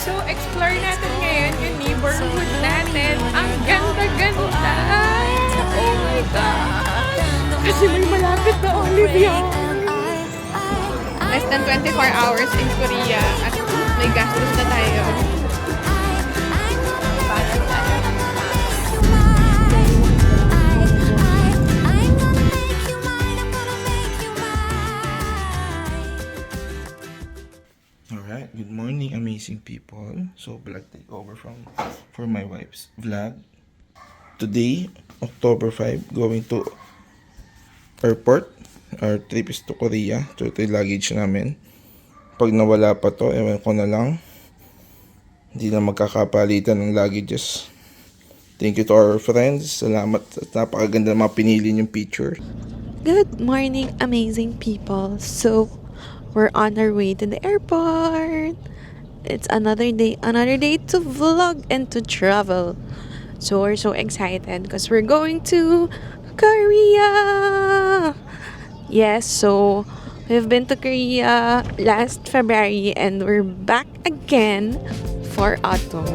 So, explore natin ngayon yung neighborhood natin. Ang ganda-ganda! Oh my God! Kasi may malapit na Olivia. Less than 24 hours in Korea at may gastos na tayo. Alright, good morning amazing people. So vlog takeover for my wife's vlog. Today, October 5, going to airport. Our trip is to Korea. So ito yung luggage namin. Pag nawala pa to, ewan ko na lang. Hindi na magkakapalitan ng luggages. Thank you to our friends. Salamat. Napakaganda ng mga pinili yung picture. Good morning, amazing people. So, we're on our way to the airport. It's another day to vlog and to travel. So, we're so excited because we're going to Korea. Yes, so we've been to Korea last February and we're back again for autumn.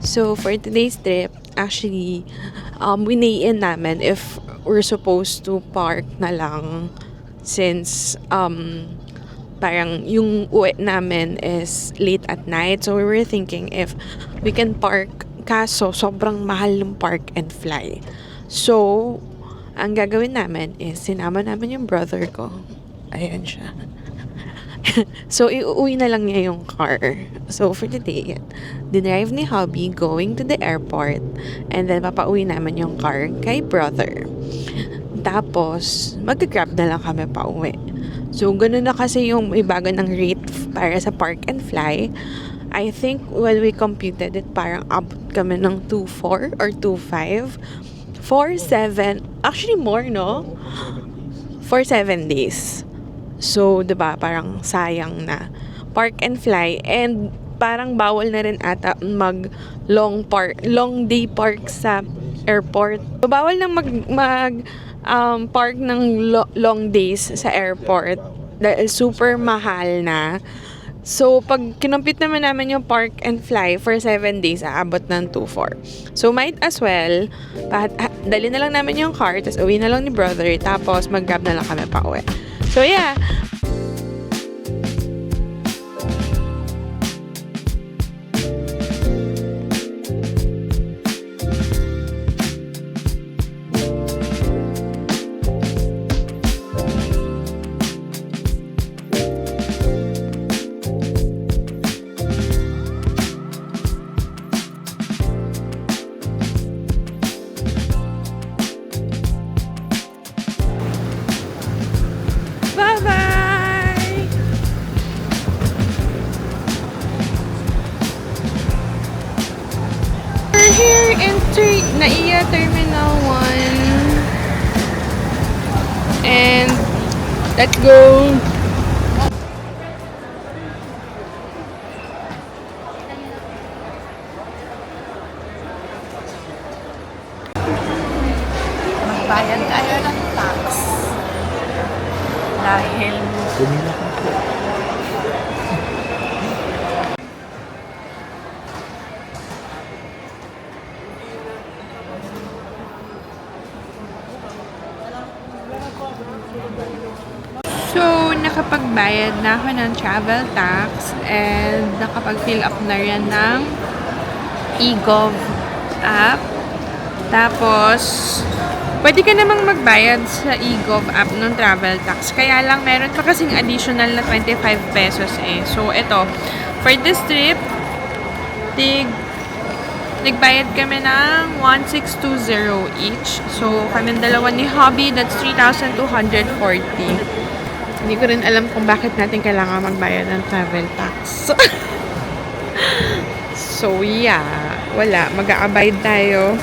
So, for today's trip, actually, winayin namin if we're supposed to park na lang since parang yung uwi namin is late at night. So, we were thinking if we can park, kaso sobrang mahal ng park and fly. So, ang gagawin namin is sinama namin yung brother ko. Ayan siya. So, iuwi na lang niya yung car. So, for today, dinrive ni Hubby going to the airport and then papauwi naman yung car kay brother. Tapos, mag-grab na lang kami pauwi. So, ganun na kasi yung ibaga ng rate para sa park and fly. I think when we computed it, parang abot kami ng 2.4 or 2.5. 4.7. Actually, more, no? For 7 days. So, 'di ba, parang sayang na park and fly and parang bawal na rin ata mag long day park sa airport. So, bawal nang park ng long days sa airport dahil super mahal na. So, pag kinompute naman namin yung park and fly for 7 days, aabot ng 2.4. So, might as well, dali na lang namin yung car, tapos uwi na lang ni brother, tapos mag-grab na lang kami pa uwi. So, yeah. Bye-bye! We're here in Naiya Terminal 1. And let's go! Magbayad tayo ng tax. Dahil So, nakapagbayad na ako ng travel tax and nakapag-fill up na rin ng eGov app. Tapos, pwede ka namang magbayad sa eGov app ng travel tax. Kaya lang, meron pa kasing additional na 25 pesos eh. So, ito, for this trip, nagbayad kami ng 1,620 each. So, kami dalawa ni Hobby, that's 3,240. Hindi ko rin alam kung bakit natin kailangan magbayad ng travel tax. So, yeah. Wala. Mag-a-abide tayo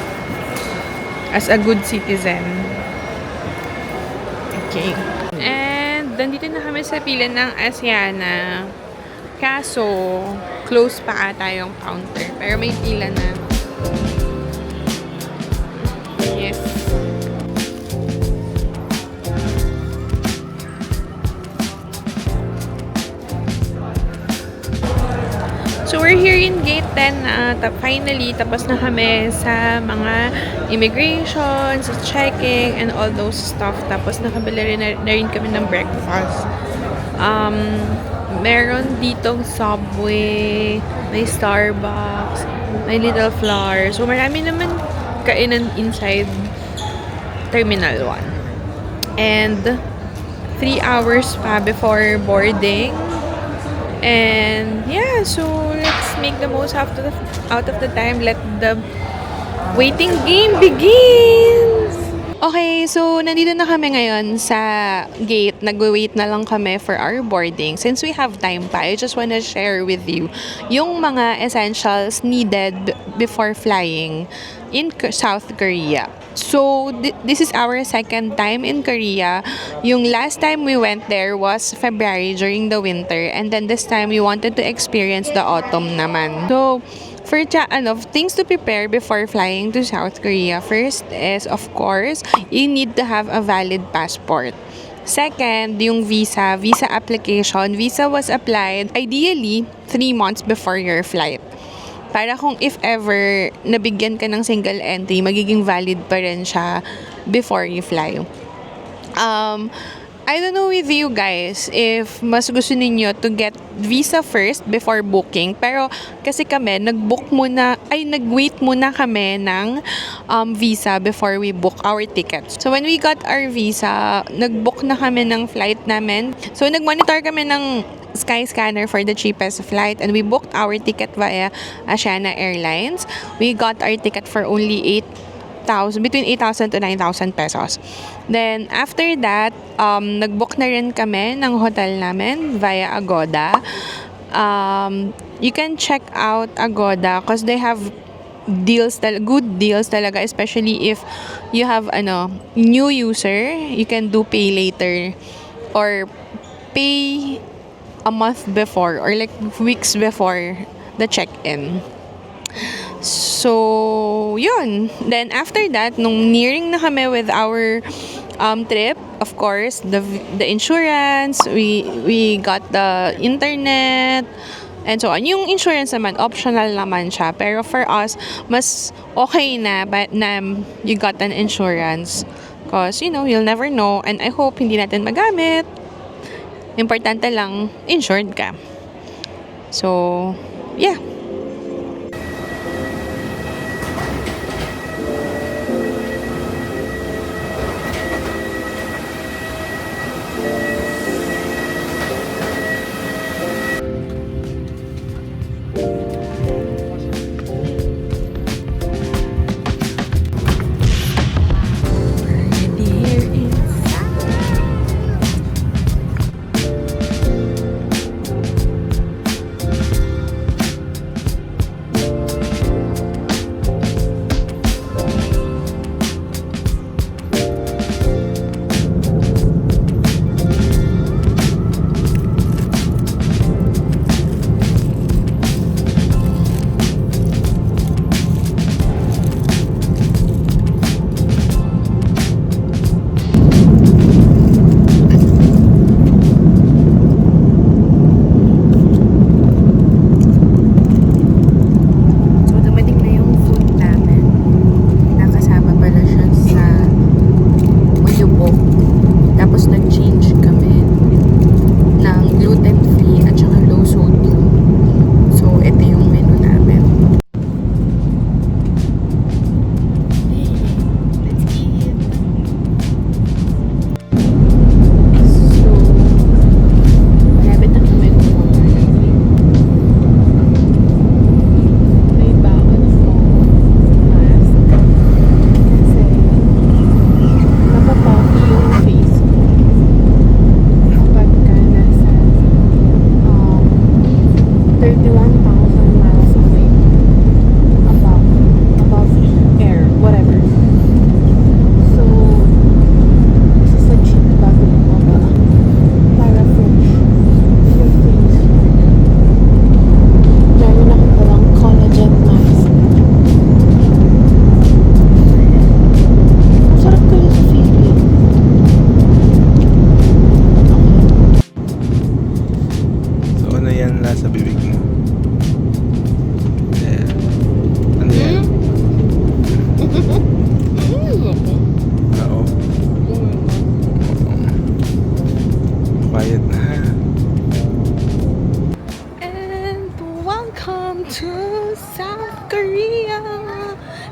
as a good citizen. Okay. And, nandito na kami sa pila ng Asiana. Kaso, close pa ata yung counter. Pero may pila na. 10 na, finally, tapos na kami sa mga immigration, sa checking, and all those stuff. Tapos nakabili na rin kami ng breakfast. Meron ditong Subway, may Starbucks, may Little Flower. So, marami naman kainan inside Terminal 1. And 3 hours pa before boarding. And yeah, so let's make the most out of the time. Let the waiting game begins! Okay, so nandito na kami ngayon sa gate. Nag-wait na lang kami for our boarding. Since we have time pa, I just wanna share with you yung mga essentials needed before flying in South Korea. So, this is our second time in Korea. Yung last time we went there was February during the winter. And then this time, we wanted to experience the autumn naman. So, for things to prepare before flying to South Korea, first is, of course, you need to have a valid passport. Second, yung visa application. Visa was applied ideally 3 months before your flight. Para kung if ever nabigyan ka ng single entry, magiging valid pa rin siya before you fly. I don't know with you guys if mas gusto ninyo to get visa first before booking. Pero kasi kami, nag-wait muna kami ng visa before we book our tickets. So when we got our visa, nag-book na kami ng flight namin. So nag-monitor kami ng Skyscanner for the cheapest flight, and we booked our ticket via Asiana Airlines. We got our ticket for only between 8,000 to 9,000 pesos. Then, after that, nag-book na rin kami ng hotel namin via Agoda. You can check out Agoda because they have good deals talaga, especially if you have new user. You can do pay later or pay a month before or like weeks before the check-in. So, yun. Then, after that, nung nearing na kami with our trip, of course, the insurance, we got the internet, and so on. Yung insurance naman, optional naman siya. Pero for us, mas okay na you got an insurance. Because, you'll never know. And I hope hindi natin magamit. Importante lang, insured ka. So, yeah.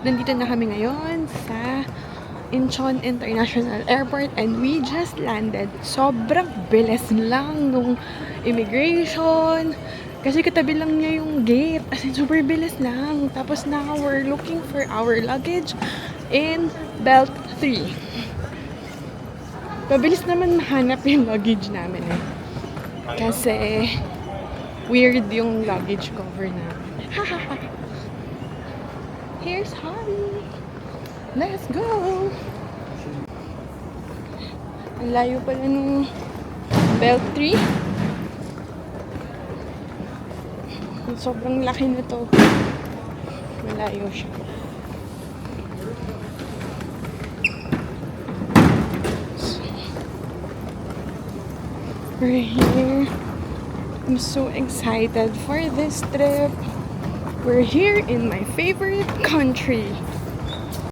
nandito na kami ngayon sa Incheon International Airport and we just landed. Sobrang bilis lang nung immigration. Kasi katabi lang niya yung gate. As in, super bilis lang. Tapos now, we're looking for our luggage in Belt 3. Mabilis naman mahanap yung luggage namin eh. Kasi weird yung luggage cover namin. Here's Harry. Let's go! Ang layo pala nung Belt 3. Sobrang laki na to. Malayo siya. So, we're here. I'm so excited for this trip. We're here in my favorite country.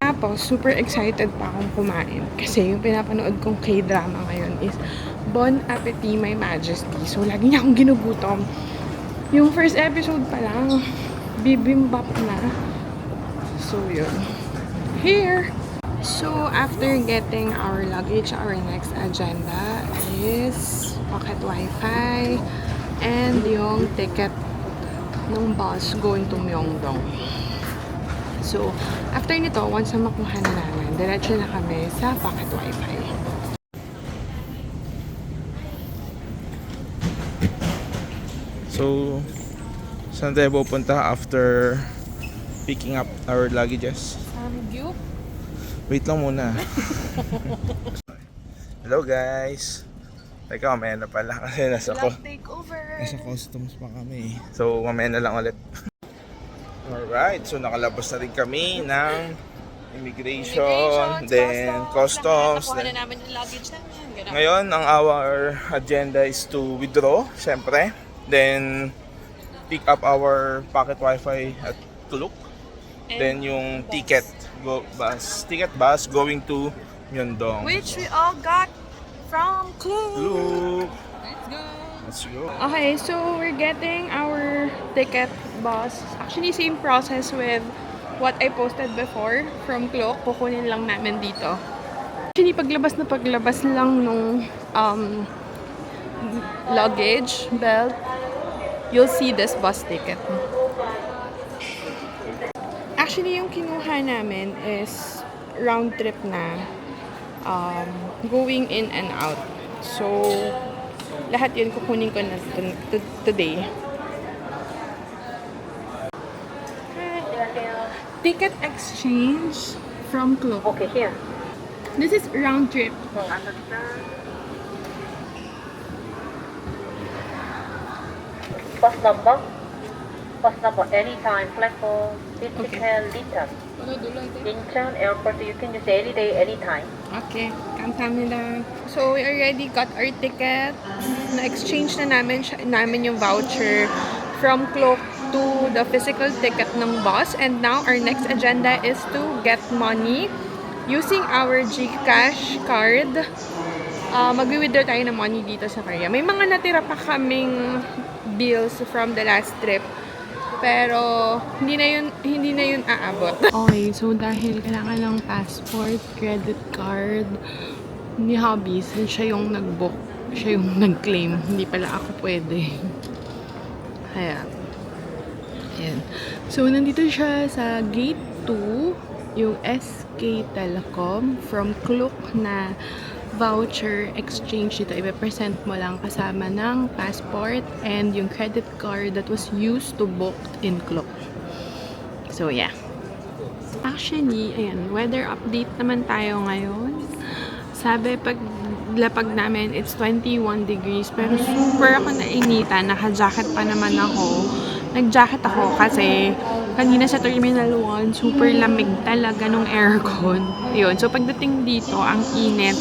Tapos, super excited pa akong kumain. Kasi yung pinapanood kong K-drama ngayon is Bon Appetit, My Majesty. So, lagi niya akong ginugutom. Yung first episode pa lang, bibimbap na. So, yun. Here! So, after getting our luggage, our next agenda is pocket wifi and yung ticket ng bus going to Myeongdong. So, after nito, once na makuha na namin, diretso na kami sa pocket wifi. So, saan tayo pupunta after picking up our luggages? Samgyup? Wait lang muna. Hello guys! Teka, mamaya na pala kasi nasa customs pa kami. So, mamaya na lang ulit. Alright, so nakalabas na rin kami ng immigration, then customs. Nakuha na namin yung luggage namin. Ganun. Ngayon, ang our agenda is to withdraw, syempre. Then, pick up our pocket wifi at Klook. Then, yung ticket bus going to Myeongdong. Which we all got from Klook. Klook! Let's go! Let's go. Okay, so we're getting our ticket bus. Actually, same process with what I posted before from Klook. Kukunin lang namin dito. Actually, paglabas lang nung luggage belt, you'll see this bus ticket. Actually, yung kinuha namin is round trip na going in and out. So, lahat yun kukunin ko na today. Ticket exchange from Klook. Okay, here. This is round trip. Bus number anytime, platform, physical, Linton. Incheon Airport, you can use any day, anytime. Okay, kamkamila. So, we already got our ticket. Na-exchange na namin yung voucher from Klook to the physical ticket ng bus. And now, our next agenda is to get money using our GCash card. Mag-withdraw tayo ng money dito sa Korea. May mga natira pa kaming bills from the last trip. Pero, hindi na yun aabot. Okay, so dahil kailangan ng passport, credit card, ni Hobbies, siya yung nag-book. Siya yung nag-claim. Hindi pala ako pwede. Kaya, ayan. So, nandito siya sa gate 2, yung SK Telecom from Klook na voucher exchange dito. I-present mo lang kasama ng passport and yung credit card that was used to book in Klook. So, yeah. Actually, ayan, weather update naman tayo ngayon. Sabi, pag lapag namin, it's 21 degrees. Pero super ako nainitan. Naka-jacket pa naman ako. Nag-jacket ako kasi kanina sa Terminal 1, super lamig talaga nung aircon. Yun. So, pagdating dito, ang init.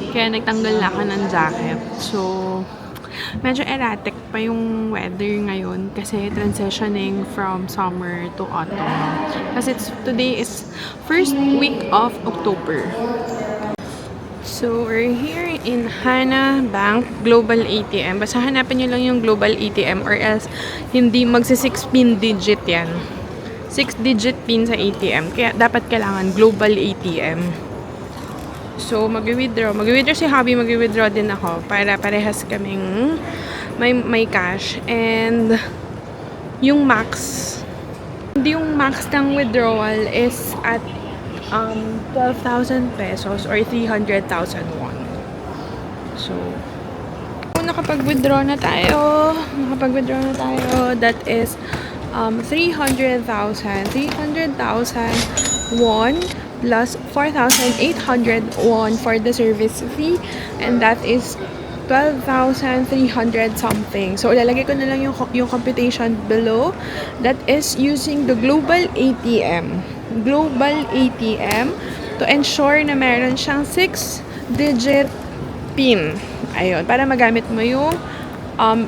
Kaya nagtanggal na ako ng jacket. So, medyo erratic pa yung weather ngayon kasi transitioning from summer to autumn. Kasi today is first week of October. So, we're here in Hana Bank Global ATM. Basta hanapin nyo lang yung Global ATM or else hindi magsi 16 digit yan. 6-digit PIN sa ATM. Kaya dapat kailangan global ATM. So, mag-withdraw si Hobby, mag-withdraw din ako para parehas kaming may cash. And yung max ng withdrawal is at 12,000 pesos or 300,000 won. So, nakapag-withdraw na tayo. That is 300,000 won plus 4,800 won for the service fee, and that is 12,300 something. So, ilalagay ko na lang yung computation below. That is using the global ATM. To ensure na meron siyang 6-digit PIN. Ayun, para magamit mo yung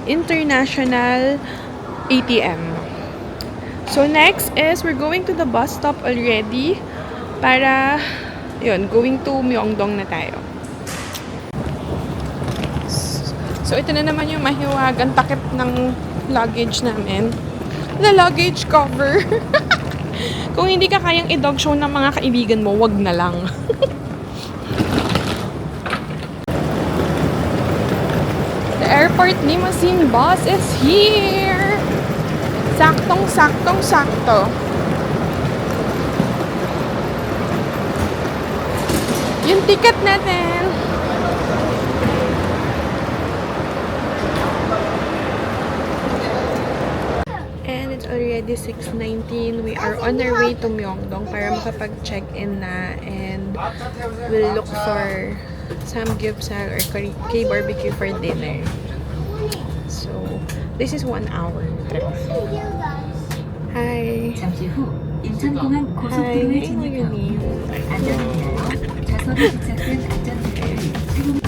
international ATM. So, next is we're going to the bus stop already. Para, yun, going to Myeongdong na tayo. So, ito na naman yung mahiwagang takip ng luggage namin. The luggage cover. Kung hindi ka kayang i-dog show ng mga kaibigan mo, wag na lang. The airport limousine bus is here! Saktong-sakto. Yung ticket natin. And it's already 6:19. We are on our way to Myeongdong para makapag-check-in na, and we'll look for Samgyeopsal or K-barbecue for dinner. So, this is 1 hour trip. Hi. 잠시 후 인천공항 Hi. 고속도로에 진입하고 안전운전하여 좌석에 부착된 안전벨트를 착용.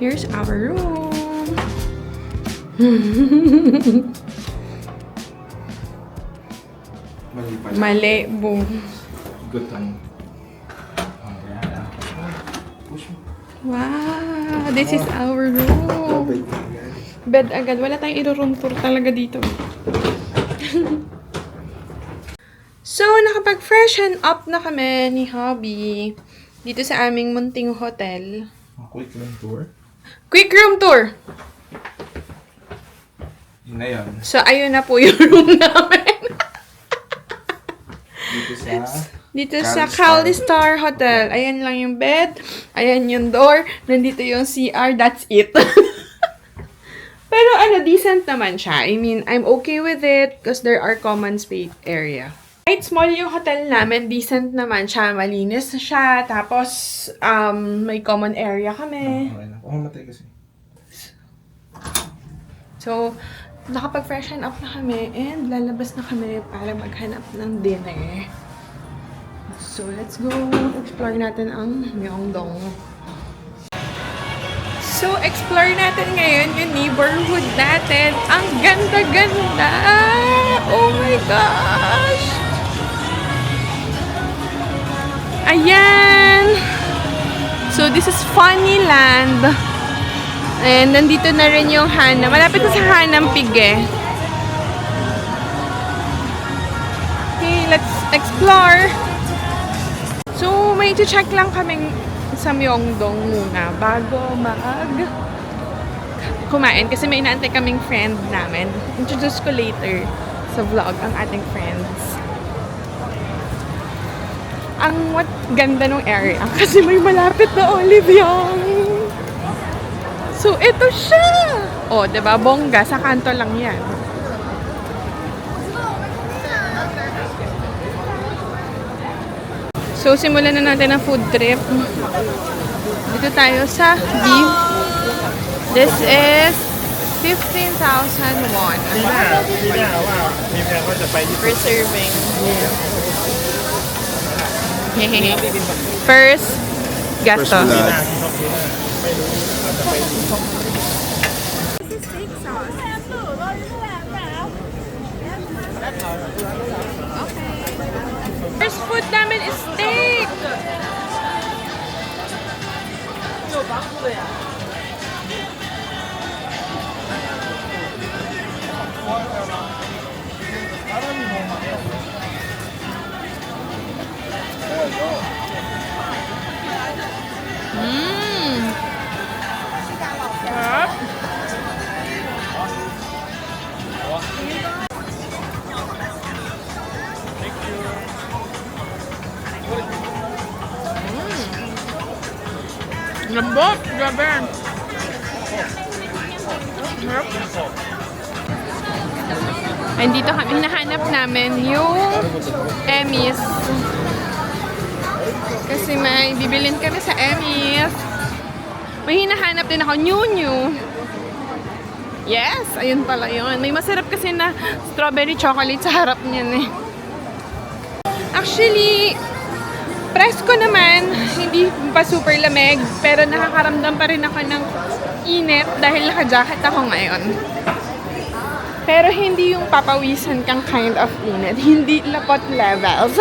Here's our room. Mali, boom. Good time. Wow, this is our room. Bed agad. Wala tayong iro-room tour talaga dito. So, nakapag-freshen up na kami ni Hobby dito sa aming munting hotel. Quick lang tour. Quick room tour! Yun na yun. So, ayun na po yung room namin. Dito sa Calistar Hotel. Ayan lang yung bed. Ayan yung door. Nandito yung CR. That's it. Pero decent naman siya. I mean, I'm okay with it because there are common space area. Kahit small yung hotel namin, decent naman siya. Malinis siya. Tapos, may common area kami. Okay na. Mamatay kasi. So, nakapag-freshen up na kami and lalabas na kami para maghanap ng dinner. So, let's go explore natin ang Myeongdong. So, explore natin ngayon yung neighborhood natin. Ang ganda-ganda! Oh my gosh! Ayan! So, this is Funnyland. And nandito na rin yung Hanam. Malapit na sa Hanam Pig eh. Okay, let's explore. So, may check lang kaming sa Myeongdong muna bago kumain. Kasi may inaantay kaming friend namin. Introduce ko later sa vlog ang ating friends. Ang ganda ng area kasi may malapit na Olive Young. So, ito siya! Oh, diba? Bongga. Sa kanto lang yan. So, simulan na natin ang food trip. Dito tayo sa beef. This is 15,000 won. Per serving. First, gasto. First food namin is steak! Sarap. Lambot! Grabe! Sarap. And dito kami, hinahanap namin yung Emmy's. Kasi may bibilin kami sa Emmy's. May hinahanap din ako, New. Yes! Ayun pala yun. May masarap kasi na strawberry chocolate sa harap niyan eh. Actually, presko naman, hindi pa super lamig, pero nakakaramdam pa rin ako ng init dahil naka-jacket ako ngayon. Pero hindi yung papawisan kang kind of init, hindi lapot levels.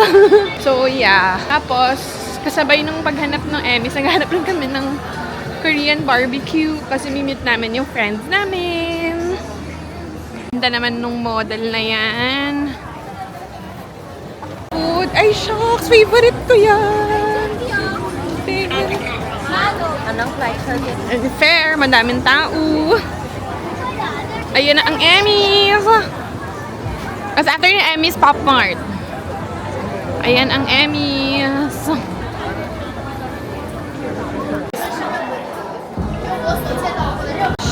So yeah, tapos kasabay nung paghanap ng Emmy's, naghanap lang kami ng Korean barbecue kasi mimit namin yung friends namin. Ganda naman nung model na yan. Food. Ay, shucks! Favorite ko yan! Favorite. Anong flight service? And fair, madaming tao. Ayan na ang Emmy's! Kasi after yung Emmy's, Pop Mart. Ayan ang Emmy's.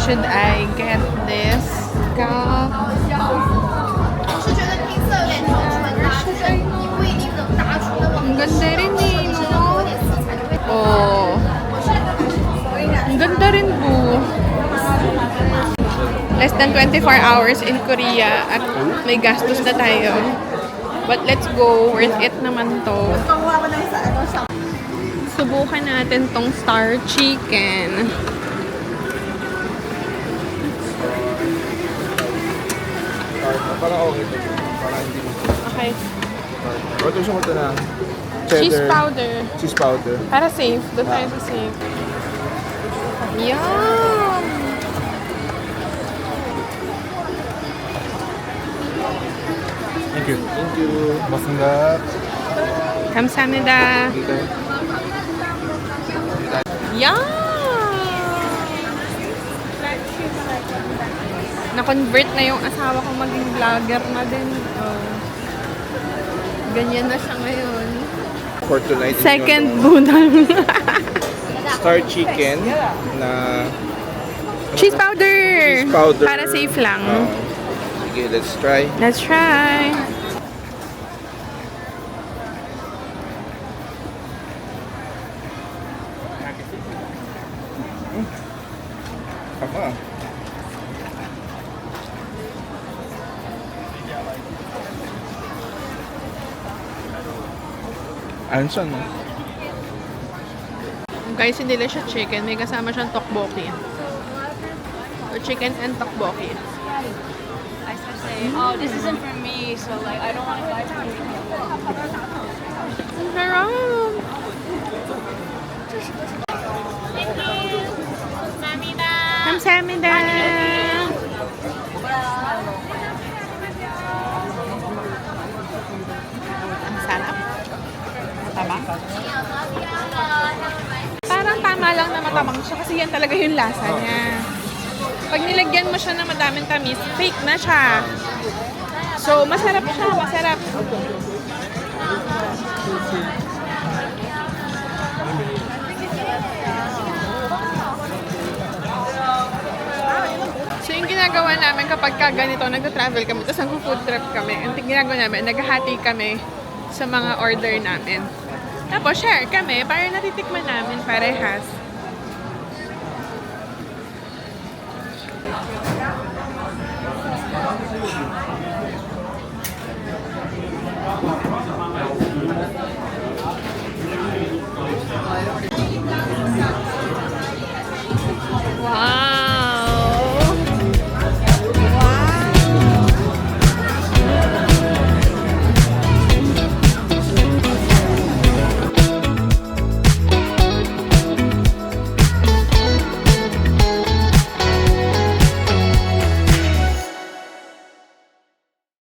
Should I get this cup? Ang ganda rin eh, no? Oh. Ang ganda rin po. Less than 24 hours in Korea at may gastos na tayo. But let's go. Worth it naman to. Subukan natin tong Star Chicken. Parang okay. Parang hindi mo. Okay. Ito siya ko ito na Cheese powder. Cheese powder. Para safe. Doon tayo sa safe. Yum! Thank you. Thank you. 고맙습니다. 감사합니다. Yum! Na-convert na yung asawa ko maging vlogger na din. Oh. Ganyan na siya ngayon. For tonight, Second budang. Star Chicken na Cheese powder! cheese powder. Para safe lang. Sige, let's try. Let's try. Tama. Ano siya, no? Guys, hindi lang siya chicken. May kasama siyang tteokbokki. Or chicken and tteokbokki. I say, oh, this isn't for me, so like I don't want to buy it. Ang sarap! 감사합니다. Ang sarap. Tama? Parang tama lang na matabang siya kasi yan talaga yung lasa niya. Pag nilagyan mo siya ng madaming tamis, fake na siya. So, masarap siya. Masarap. So, yung ginagawa namin kapag ganito, nag-travel kami, tapos nag-food trip kami, ang ginagawa namin, naghahati kami sa mga order namin. Tapos, share kami para natitikman namin parehas.